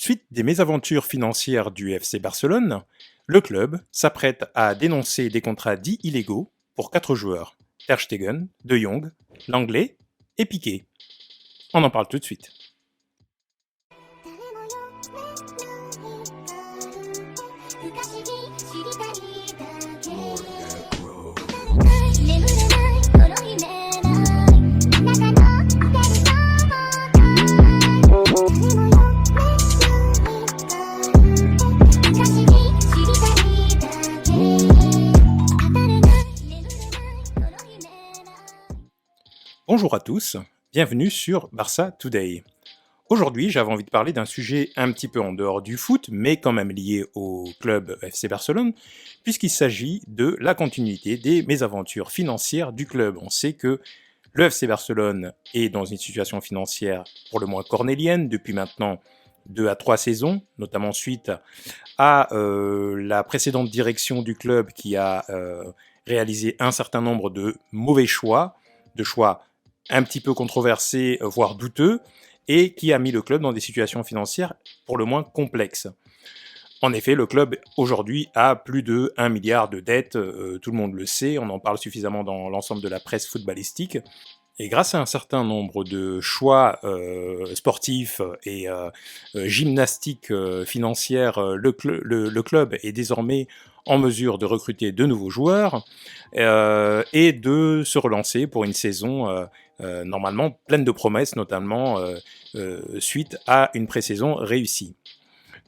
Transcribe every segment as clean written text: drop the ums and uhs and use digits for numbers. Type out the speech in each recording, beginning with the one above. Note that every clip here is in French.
Suite des mésaventures financières du FC Barcelone, le club s'apprête à dénoncer des contrats dits illégaux pour 4 joueurs: Ter Stegen, De Jong, Langlais et Piqué. On en parle tout de suite. Bonjour à tous, bienvenue sur Barça Today. Aujourd'hui, j'avais envie de parler d'un sujet un petit peu en dehors du foot, mais quand même lié au club FC Barcelone, puisqu'il s'agit de la continuité des mésaventures financières du club. On sait que le FC Barcelone est dans une situation financière pour le moins cornélienne depuis maintenant 2 à 3 saisons, notamment suite à la précédente direction du club qui a réalisé un certain nombre de mauvais choix, de choix un petit peu controversés, voire douteux, et qui a mis le club dans des situations financières pour le moins complexes. En effet, le club aujourd'hui a plus de 1 milliard de dettes, tout le monde le sait, on en parle suffisamment dans l'ensemble de la presse footballistique. Et grâce à un certain nombre de choix sportifs et gymnastiques financières, le club est désormais en mesure de recruter de nouveaux joueurs et de se relancer pour une saison normalement pleine de promesses, notamment suite à une pré-saison réussie.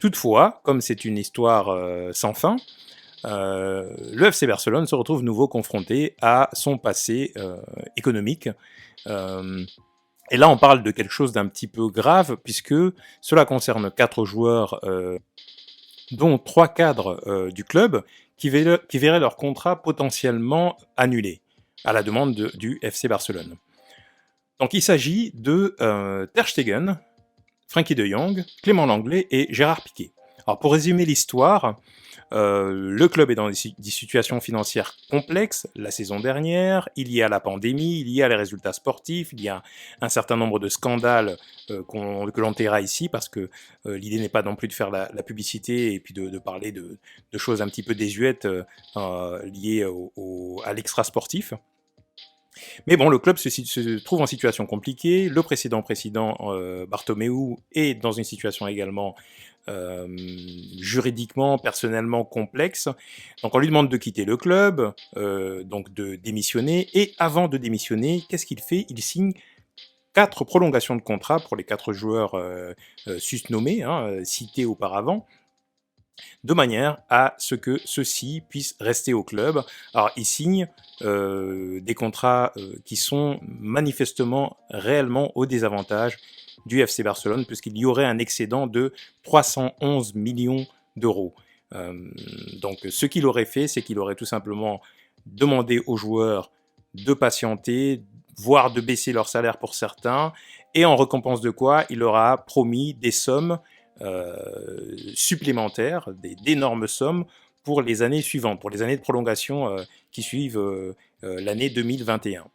Toutefois, comme c'est une histoire sans fin, le FC Barcelone se retrouve nouveau confronté à son passé économique. Et là, on parle de quelque chose d'un petit peu grave, puisque cela concerne 4 joueurs, dont 3 cadres du club, qui verraient leur contrat potentiellement annulé, à la demande du FC Barcelone. Donc il s'agit de Ter Stegen, Frenkie de Jong, Clément Langlais et Gérard Piqué. Alors pour résumer l'histoire, le club est dans des situations financières complexes la saison dernière, il y a la pandémie, il y a les résultats sportifs, il y a un certain nombre de scandales que l'on taira ici, parce que l'idée n'est pas non plus de faire la publicité et puis de parler de choses un petit peu désuètes liées à l'extra-sportif. Mais bon, le club se trouve en situation compliquée. Le précédent Bartomeu est dans une situation également juridiquement, personnellement complexe. Donc on lui demande de quitter le club, donc de démissionner. Et avant de démissionner, qu'est-ce qu'il fait? Il signe 4 prolongations de contrat pour les 4 joueurs susnommés, cités auparavant, de manière à ce que ceux-ci puissent rester au club. Alors, ils signent des contrats qui sont manifestement, réellement au désavantage du FC Barcelone, puisqu'il y aurait un excédent de 311 millions d'euros. Donc, ce qu'il aurait fait, c'est qu'il aurait tout simplement demandé aux joueurs de patienter, voire de baisser leur salaire pour certains, et en récompense de quoi, il leur a promis des sommes supplémentaires, d'énormes sommes pour les années suivantes, pour les années de prolongation qui suivent l'année 2021.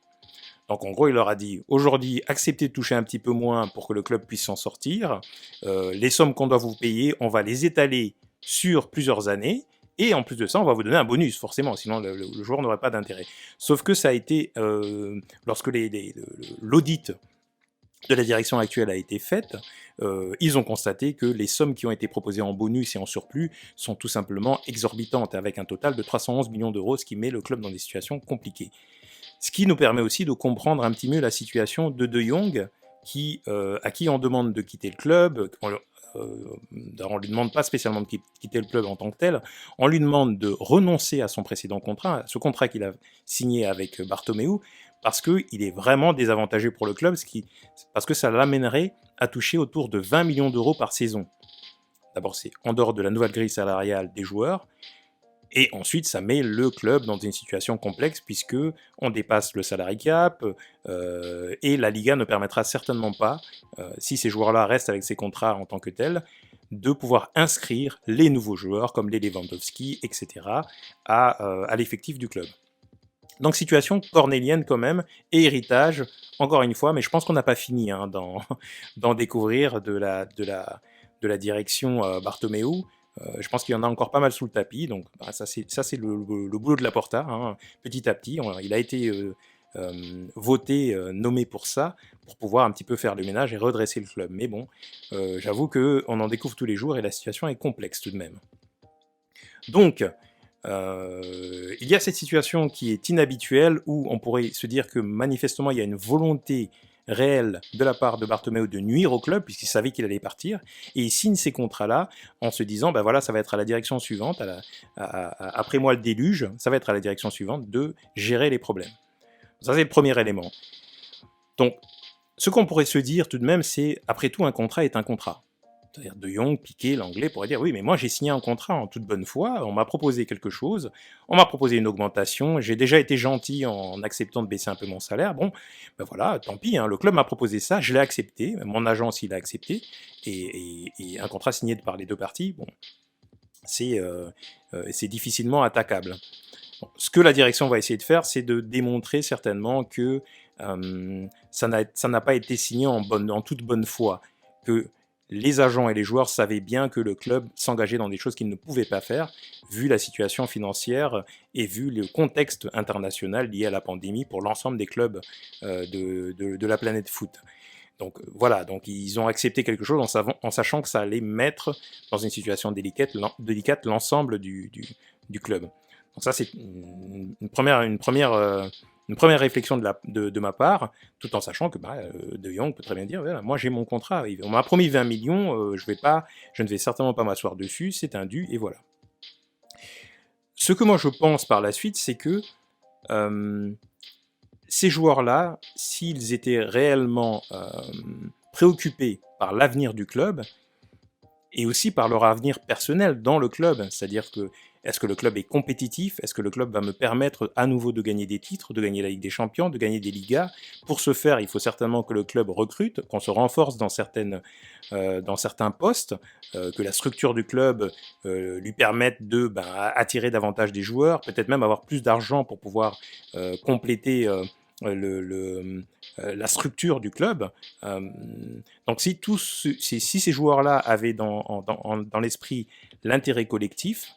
Donc en gros, il leur a dit, aujourd'hui, acceptez de toucher un petit peu moins pour que le club puisse s'en sortir. Les sommes qu'on doit vous payer, on va les étaler sur plusieurs années. Et en plus de ça, on va vous donner un bonus, forcément, sinon le joueur n'aurait pas d'intérêt. Sauf que ça a été, lorsque l'audit de la direction actuelle a été faite, ils ont constaté que les sommes qui ont été proposées en bonus et en surplus sont tout simplement exorbitantes, avec un total de 311 millions d'euros, ce qui met le club dans des situations compliquées. Ce qui nous permet aussi de comprendre un petit peu la situation de De Jong, à qui on demande de quitter le club. On ne lui demande pas spécialement de quitter le club en tant que tel, on lui demande de renoncer à son précédent contrat, ce contrat qu'il a signé avec Bartomeu, parce qu'il est vraiment désavantagé pour le club, parce que ça l'amènerait à toucher autour de 20 millions d'euros par saison. D'abord, c'est en dehors de la nouvelle grille salariale des joueurs, et ensuite, ça met le club dans une situation complexe, puisque on dépasse le salary cap, et la Liga ne permettra certainement pas, si ces joueurs-là restent avec ces contrats en tant que tels, de pouvoir inscrire les nouveaux joueurs, comme les Lewandowski, etc., à l'effectif du club. Donc situation cornélienne quand même, et héritage, encore une fois, mais je pense qu'on n'a pas fini d'en découvrir de de la direction Bartomeu. Je pense qu'il y en a encore pas mal sous le tapis, donc ça c'est le boulot de Laporta, hein. Petit à petit, il a été voté, nommé pour ça, pour pouvoir un petit peu faire le ménage et redresser le club. Mais bon, j'avoue qu'on en découvre tous les jours et la situation est complexe tout de même. Donc, il y a cette situation qui est inhabituelle, où on pourrait se dire que manifestement il y a une volonté réelle de la part de Bartomeu de nuire au club, puisqu'il savait qu'il allait partir, et il signe ces contrats-là en se disant, ben voilà, ça va être à la direction suivante, après moi le déluge, ça va être à la direction suivante de gérer les problèmes. Ça c'est le premier élément. Donc, ce qu'on pourrait se dire tout de même, c'est, après tout, un contrat est un contrat. C'est-à-dire De Jong, Piqué, l'anglais pourrait dire, oui, mais moi j'ai signé un contrat en toute bonne foi, on m'a proposé quelque chose, on m'a proposé une augmentation, j'ai déjà été gentil en acceptant de baisser un peu mon salaire, bon, ben voilà, tant pis, hein, le club m'a proposé ça, je l'ai accepté, mon agent aussi l'a accepté, et un contrat signé par les deux parties, bon, c'est difficilement attaquable. Bon, ce que la direction va essayer de faire, c'est de démontrer certainement que ça n'a pas été signé en toute bonne foi, que les agents et les joueurs savaient bien que le club s'engageait dans des choses qu'il ne pouvait pas faire, vu la situation financière et vu le contexte international lié à la pandémie pour l'ensemble des clubs de la planète foot. Donc voilà, donc ils ont accepté quelque chose en sachant que ça allait mettre dans une situation délicate l'ensemble du club. Donc ça, c'est une première réflexion de ma part, tout en sachant que De Jong peut très bien dire, voilà, moi j'ai mon contrat, on m'a promis 20 millions, je ne vais certainement pas m'asseoir dessus, c'est un dû, et voilà. Ce que moi je pense par la suite, c'est que ces joueurs-là, s'ils étaient réellement préoccupés par l'avenir du club, et aussi par leur avenir personnel dans le club, c'est-à-dire que est-ce que le club est compétitif, est-ce que le club va me permettre à nouveau de gagner des titres, de gagner la Ligue des Champions, de gagner des Ligas. Pour ce faire, il faut certainement que le club recrute, qu'on se renforce dans certains postes, que la structure du club lui permette de attirer davantage des joueurs, peut-être même avoir plus d'argent pour pouvoir compléter la structure du club. Donc si ces joueurs-là avaient dans l'esprit l'intérêt collectif,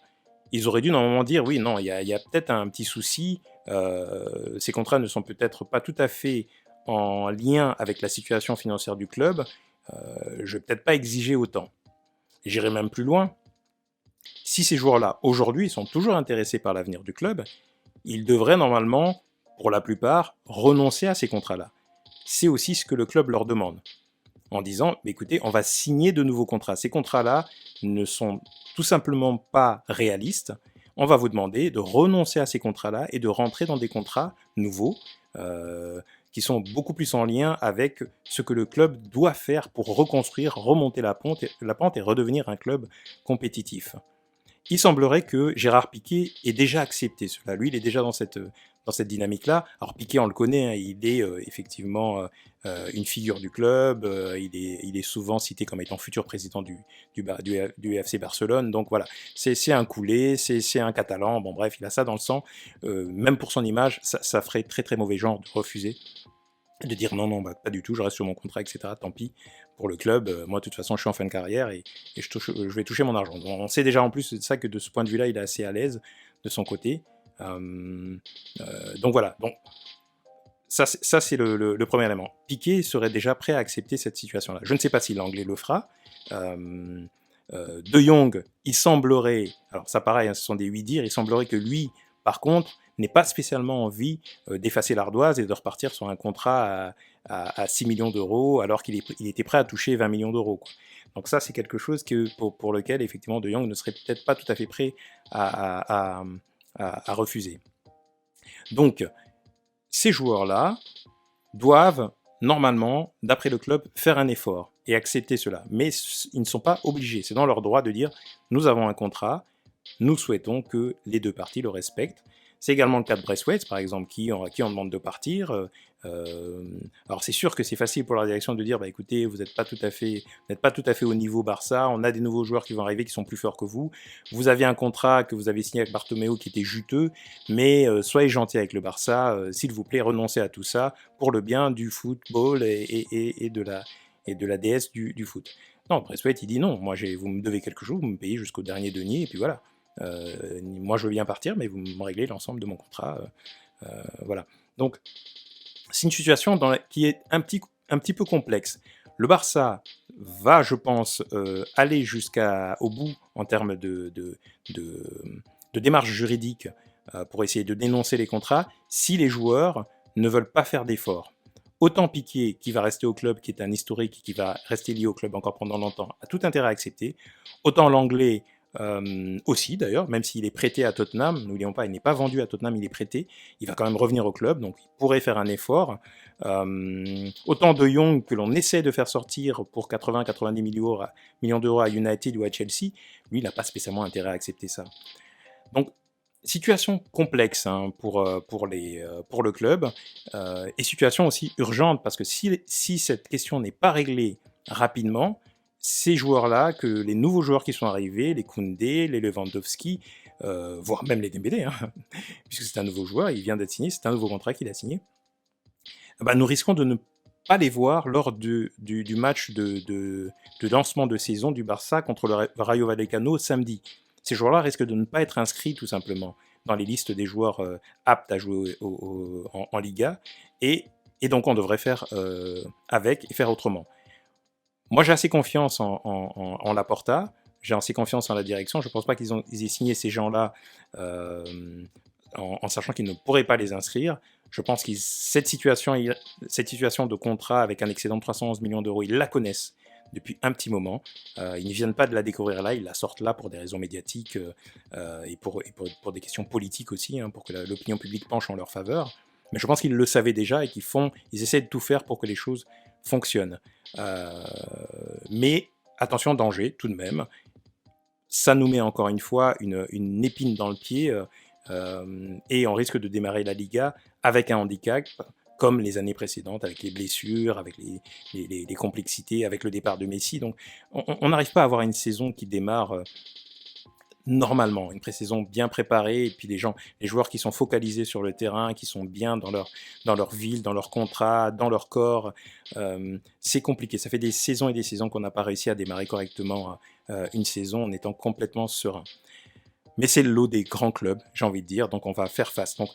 ils auraient dû normalement dire oui, non, il y a peut-être un petit souci, ces contrats ne sont peut-être pas tout à fait en lien avec la situation financière du club, je vais peut-être pas exiger autant. J'irai même plus loin. Si ces joueurs-là, aujourd'hui, sont toujours intéressés par l'avenir du club, ils devraient normalement, pour la plupart, renoncer à ces contrats-là. C'est aussi ce que le club leur demande, en disant, écoutez, on va signer de nouveaux contrats. Ces contrats-là ne sont tout simplement pas réalistes. On va vous demander de renoncer à ces contrats-là et de rentrer dans des contrats nouveaux qui sont beaucoup plus en lien avec ce que le club doit faire pour reconstruire, remonter la pente et redevenir un club compétitif. Il semblerait que Gérard Piqué ait déjà accepté cela. Lui, il est déjà dans cette dynamique-là. Alors Piqué, on le connaît, hein, il est effectivement une figure du club, il est souvent cité comme étant futur président du FC Barcelone, donc voilà, c'est un coulé, c'est un Catalan, bon bref, il a ça dans le sang, même pour son image, ça ferait très très mauvais genre de refuser, de dire non, pas du tout, je reste sur mon contrat, etc. Tant pis pour le club, moi de toute façon je suis en fin de carrière et je vais toucher mon argent. Donc, on sait déjà en plus de ça que de ce point de vue-là, il est assez à l'aise de son côté. Donc voilà, donc ça c'est le premier élément. Piqué serait déjà prêt à accepter cette situation-là. Je ne sais pas si l'anglais le fera. De Jong, il semblerait, alors ça pareil, hein, ce sont des oui-dire, il semblerait que lui, par contre, n'ait pas spécialement envie d'effacer l'ardoise et de repartir sur un contrat à 6 millions d'euros alors qu'il était prêt à toucher 20 millions d'euros, quoi. Donc ça, c'est quelque chose pour lequel, effectivement, De Jong ne serait peut-être pas tout à fait prêt à refuser. Donc, ces joueurs-là doivent, normalement, d'après le club, faire un effort et accepter cela. Mais ils ne sont pas obligés. C'est dans leur droit de dire « nous avons un contrat, nous souhaitons que les deux parties le respectent ». C'est également le cas de Braithwaite, par exemple, à qui on demande de partir. Alors c'est sûr que c'est facile pour la direction de dire écoutez, vous n'êtes pas tout à fait au niveau Barça, on a des nouveaux joueurs qui vont arriver qui sont plus forts que vous. Vous avez un contrat que vous avez signé avec Bartomeu qui était juteux, mais soyez gentil avec le Barça, s'il vous plaît, renoncez à tout ça pour le bien du football et de la déesse du foot. Non, Braithwaite, il dit non, moi vous me devez quelque chose, vous me payez jusqu'au dernier denier, et puis voilà. Moi je veux bien partir, mais vous me réglez l'ensemble de mon contrat. Voilà. Donc, c'est une situation qui est un petit peu complexe. Le Barça va, je pense, aller jusqu'au bout en termes de démarches juridiques pour essayer de dénoncer les contrats si les joueurs ne veulent pas faire d'efforts. Autant Piqué, qui va rester au club, qui est un historique, qui va rester lié au club encore pendant longtemps, a tout intérêt à accepter. Autant l'anglais aussi d'ailleurs, même s'il est prêté à Tottenham, n'oublions pas, il n'est pas vendu à Tottenham, il est prêté, il va quand même revenir au club, donc il pourrait faire un effort. Autant De Jong que l'on essaie de faire sortir pour 80-90 millions d'euros à United ou à Chelsea, lui il n'a pas spécialement intérêt à accepter ça. Donc situation complexe hein, pour le club, et situation aussi urgente, parce que si cette question n'est pas réglée rapidement, ces joueurs-là, que les nouveaux joueurs qui sont arrivés, les Koundé, les Lewandowski, voire même les Dembélé, hein, puisque c'est un nouveau joueur, il vient d'être signé, c'est un nouveau contrat qu'il a signé, bah, nous risquons de ne pas les voir lors du match de lancement de saison du Barça contre le Rayo Vallecano samedi. Ces joueurs-là risquent de ne pas être inscrits tout simplement dans les listes des joueurs aptes à jouer en Liga, et donc on devrait faire avec et faire autrement. Moi j'ai assez confiance en Laporta, j'ai assez confiance en la direction, je ne pense pas qu'ils aient signé ces gens-là en sachant qu'ils ne pourraient pas les inscrire. Je pense que cette situation de contrat avec un excédent de 311 millions d'euros, ils la connaissent depuis un petit moment. Ils ne viennent pas de la découvrir là, ils la sortent là pour des raisons médiatiques et pour des questions politiques aussi, hein, pour que l'opinion publique penche en leur faveur. Mais je pense qu'ils le savaient déjà et ils essaient de tout faire pour que les choses fonctionnent. Mais attention, danger tout de même. Ça nous met encore une fois une épine dans le pied et on risque de démarrer la Liga avec un handicap comme les années précédentes, avec les blessures, avec les complexités, avec le départ de Messi. Donc on n'arrive pas à avoir une saison qui démarre normalement, une pré-saison bien préparée, et puis les joueurs qui sont focalisés sur le terrain, qui sont bien dans leur ville, dans leur contrat, dans leur corps. C'est compliqué, ça fait des saisons et des saisons qu'on n'a pas réussi à démarrer correctement une saison en étant complètement serein. Mais c'est le lot des grands clubs, j'ai envie de dire, donc on va faire face. Donc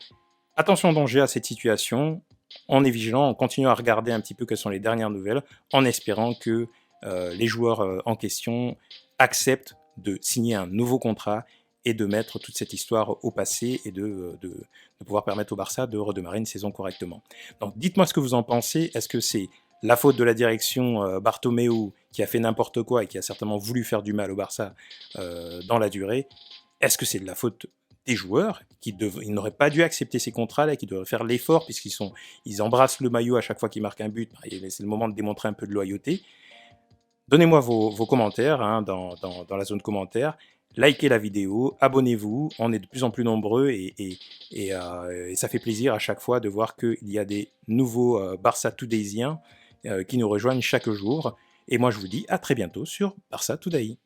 attention danger à cette situation, on est vigilant, on continue à regarder un petit peu quelles sont les dernières nouvelles, en espérant que les joueurs en question acceptent de signer un nouveau contrat et de mettre toute cette histoire au passé et de pouvoir permettre au Barça de redémarrer une saison correctement. Donc dites-moi ce que vous en pensez, est-ce que c'est la faute de la direction Bartomeu qui a fait n'importe quoi et qui a certainement voulu faire du mal au Barça dans la durée? Est-ce que c'est de la faute des joueurs ils n'auraient pas dû accepter ces contrats-là, qui devraient faire l'effort puisqu'ils embrassent le maillot à chaque fois qu'ils marquent un but, c'est le moment de démontrer un peu de loyauté. Donnez-moi vos commentaires hein, dans la zone commentaires, likez la vidéo, abonnez-vous, on est de plus en plus nombreux et ça fait plaisir à chaque fois de voir qu'il y a des nouveaux Barça Todaysiens qui nous rejoignent chaque jour. Et moi je vous dis à très bientôt sur Barça Today.